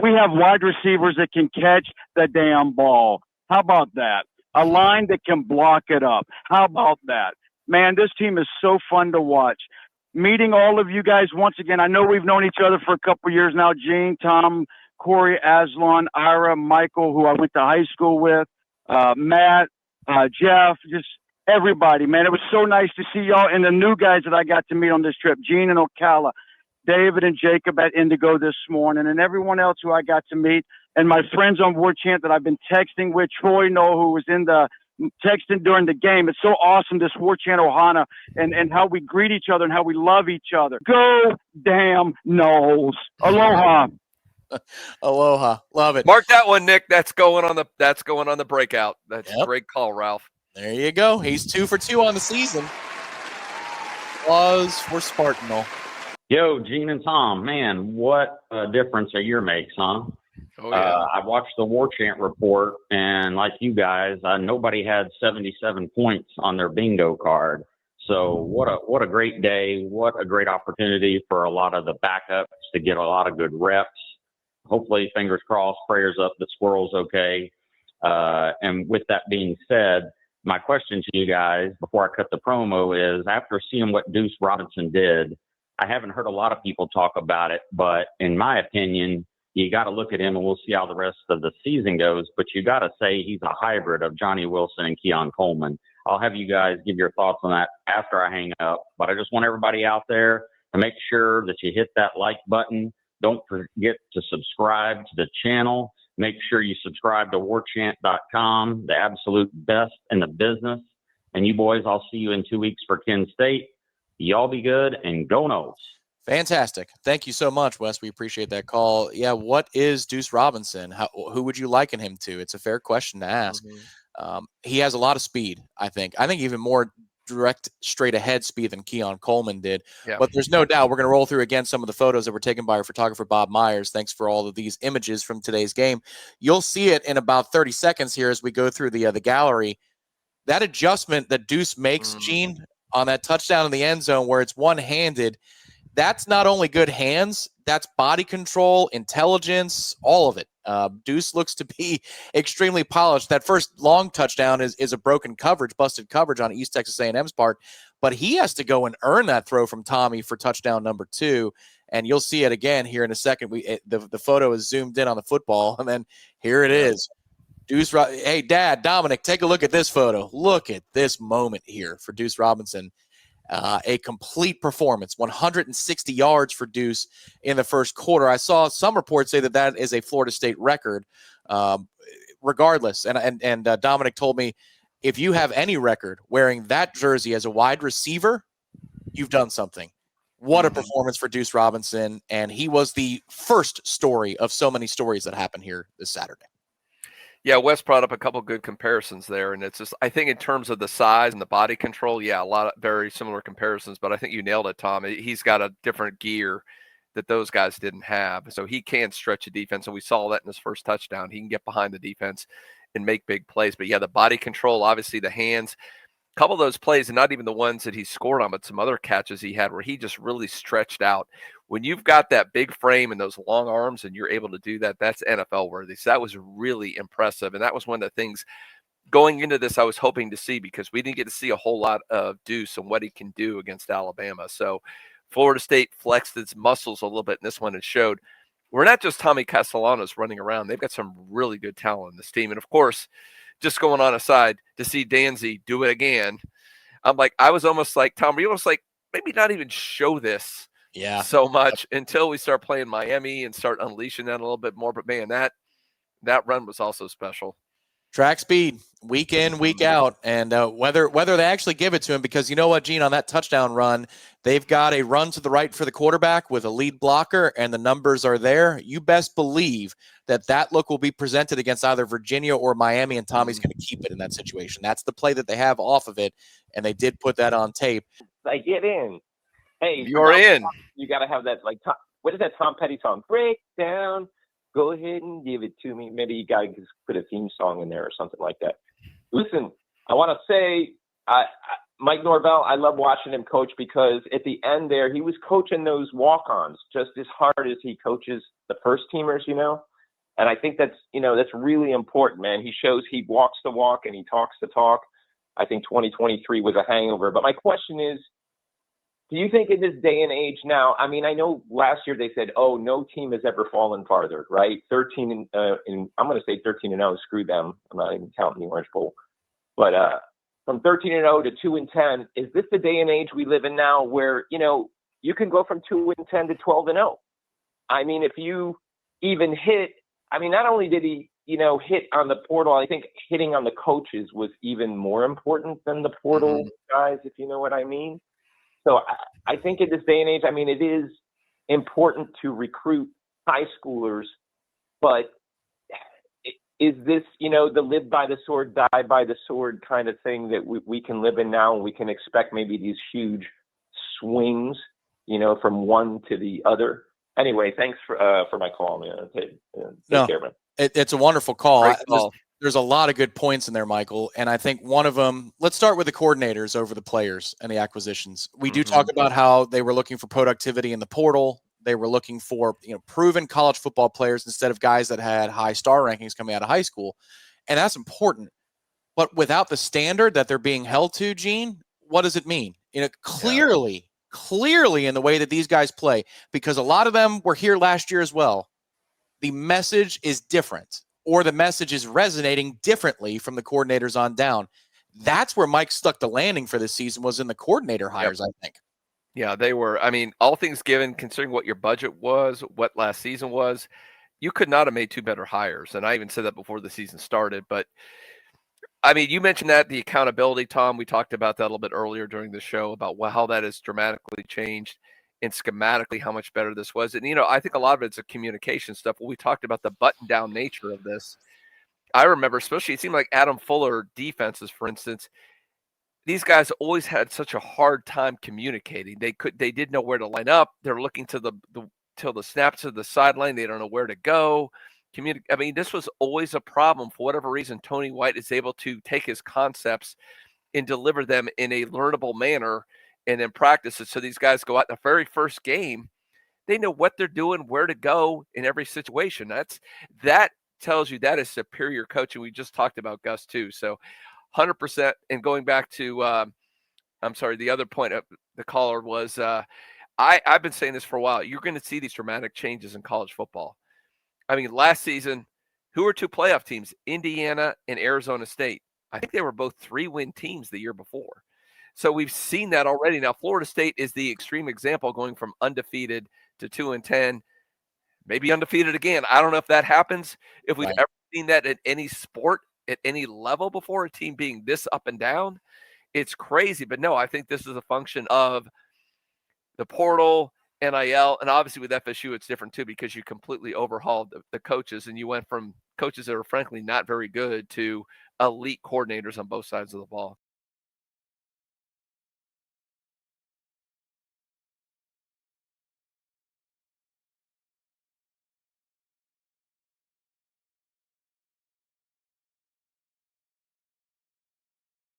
We have wide receivers that can catch the damn ball. How about that? A line that can block it up. How about that? Man, this team is so fun to watch. Meeting all of you guys once again. I know we've known each other for a couple years now. Gene, Tom, Corey, Aslan, Ira, Michael, who I went to high school with, Matt, Jeff, just everybody, man. It was so nice to see y'all and the new guys that I got to meet on this trip. Gene and Ocala, David and Jacob at Indigo this morning, and everyone else who I got to meet, and my friends on Warchant that I've been texting with, Troy Noel, who was in the texting during the game. It's so awesome, this Warchant Ohana, and how we greet each other and how we love each other. Go damn Noles. Aloha. Aloha. Love it. Mark that one, Nick. That's going on the breakout. That's a great call, Ralph. There you go. He's 2 for 2 on the season. Applause for Spartanal. Yo, Gene and Tom, man, what a difference a year makes, huh? Oh, yeah. I watched the Warchant report, and like you guys, nobody had 77 points on their bingo card. So what a great day. What a great opportunity for a lot of the backups to get a lot of good reps. Hopefully, fingers crossed, prayers up, the squirrel's okay. And with that being said, my question to you guys before I cut the promo is, after seeing what Deuce Robinson did, I haven't heard a lot of people talk about it, but in my opinion, you got to look at him, and we'll see how the rest of the season goes. But you got to say he's a hybrid of Johnny Wilson and Keon Coleman. I'll have you guys give your thoughts on that after I hang up. But I just want everybody out there to make sure that you hit that like button. Don't forget to subscribe to the channel. Make sure you subscribe to warchant.com, the absolute best in the business. And you boys, I'll see you in 2 weeks for Kent State. Y'all be good, and go Noles. Fantastic. Thank you so much, Wes. We appreciate that call. Yeah, what is Deuce Robinson? Who would you liken him to? It's a fair question to ask. He has a lot of speed, I think. I think even more direct, straight ahead speed than Keon Coleman did. Yeah. But there's no doubt we're going to roll through again some of the photos that were taken by our photographer, Bob Myers. Thanks for all of these images from today's game. You'll see it in about 30 seconds here as we go through the gallery. That adjustment that Deuce makes, Gene, on that touchdown in the end zone where it's one-handed, that's not only good hands, that's body control, intelligence, all of it. Deuce looks to be extremely polished. That first long touchdown is a broken coverage, busted coverage on East Texas A&M's part, but he has to go and earn that throw from Tommy for touchdown number 2, and you'll see it again here in a second. The photo is zoomed in on the football, and then here it is. Deuce, hey, Dad, Dominic, take a look at this photo. Look at this moment here for Deuce Robinson. A complete performance, 160 yards for Deuce in the first quarter. I saw some reports say that is a Florida State record. Regardless, and Dominic told me, if you have any record wearing that jersey as a wide receiver, you've done something. What a performance for Deuce Robinson, and he was the first story of so many stories that happened here this Saturday. Yeah, Wes brought up a couple good comparisons there, and it's just, I think in terms of the size and the body control, yeah, a lot of very similar comparisons, but I think you nailed it, Tom. He's got a different gear that those guys didn't have, so he can stretch a defense, and we saw that in his first touchdown. He can get behind the defense and make big plays, but yeah, the body control, obviously the hands, a couple of those plays, and not even the ones that he scored on, but some other catches he had where he just really stretched out. When you've got that big frame and those long arms and you're able to do that, that's NFL worthy. So that was really impressive. And that was one of the things going into this I was hoping to see, because we didn't get to see a whole lot of Deuce and what he can do against Alabama. So Florida State flexed its muscles a little bit in this one and showed we're not just Tommy Castellanos running around. They've got some really good talent in this team. And of course, just going on aside, to see Danzy do it again, I was almost like, Tom, were you almost like, maybe not even show this so much until we start playing Miami and start unleashing that a little bit more. But man, that run was also special. Track speed, week in, week out, and whether they actually give it to him, because you know what, Gene, on that touchdown run, they've got a run to the right for the quarterback with a lead blocker, and the numbers are there. You best believe that look will be presented against either Virginia or Miami, and Tommy's going to keep it in that situation. That's the play that they have off of it, and they did put that on tape. Like, get in. Hey, you're in. You got to have that, like, what is that Tom Petty song? Break down. Go ahead and give it to me. Maybe you got to put a theme song in there or something like that. Listen, I want to say, Mike Norvell, I love watching him coach, because at the end there, he was coaching those walk-ons just as hard as he coaches the first teamers, you know. And I think that's really important, man. He shows he walks the walk and he talks the talk. I think 2023 was a hangover. But my question is, do you think in this day and age now, I mean, I know last year they said, oh, no team has ever fallen farther, right? 13 and I'm going to say 13-0, screw them. I'm not even counting the Orange Bowl. But from 13-0 to 2-10, is this the day and age we live in now where, you can go from 2-10 to 12-0? I mean, if you even hit, I mean, not only did he, hit on the portal, I think hitting on the coaches was even more important than the portal guys, if you know what I mean. So I think in this day and age, I mean, it is important to recruit high schoolers, but is this, the live by the sword, die by the sword kind of thing that we can live in now, and we can expect maybe these huge swings, from one to the other? Anyway, thanks for my call, man. Take care, man. It's a wonderful call. Great call. There's a lot of good points in there, Michael. And I think one of them, let's start with the coordinators over the players and the acquisitions. We do talk about how they were looking for productivity in the portal. They were looking for, proven college football players instead of guys that had high star rankings coming out of high school. And that's important. But without the standard that they're being held to, Gene, what does it mean? Clearly in the way that these guys play, because a lot of them were here last year as well, the message is different, or the message is resonating differently from the coordinators on down. That's where Mike stuck the landing for this season, was in the coordinator hires, I think. Yeah, they were. I mean, all things given, considering what your budget was, what last season was, you could not have made two better hires. And I even said that before the season started. But, I mean, you mentioned that, the accountability, Tom. We talked about that a little bit earlier during the show about how that has dramatically changed, and schematically how much better this was. And, I think a lot of it's a communication stuff. When we talked about the button-down nature of this, I remember, especially, it seemed like Adam Fuller defenses, for instance, these guys always had such a hard time communicating. They didn't know where to line up. They're looking to the snaps to the sideline. They don't know where to go. I mean, this was always a problem. For whatever reason, Tony White is able to take his concepts and deliver them in a learnable manner, and then practice it. So these guys go out the very first game, they know what they're doing, where to go in every situation. That tells you that is superior coaching. We just talked about Gus too. So 100%. And going back to, I'm sorry, the other point of the caller was, I've been saying this for a while. You're going to see these dramatic changes in college football. I mean, last season, who were two playoff teams? Indiana and Arizona State. I think they were both 3-win teams the year before. So we've seen that already. Now, Florida State is the extreme example, going from undefeated to 2-10, maybe undefeated again. I don't know if that happens. If we've ever seen that at any sport, at any level before, a team being this up and down, it's crazy. But no, I think this is a function of the portal, NIL, and obviously with FSU, it's different too, because you completely overhauled the coaches, and you went from coaches that are frankly not very good to elite coordinators on both sides of the ball.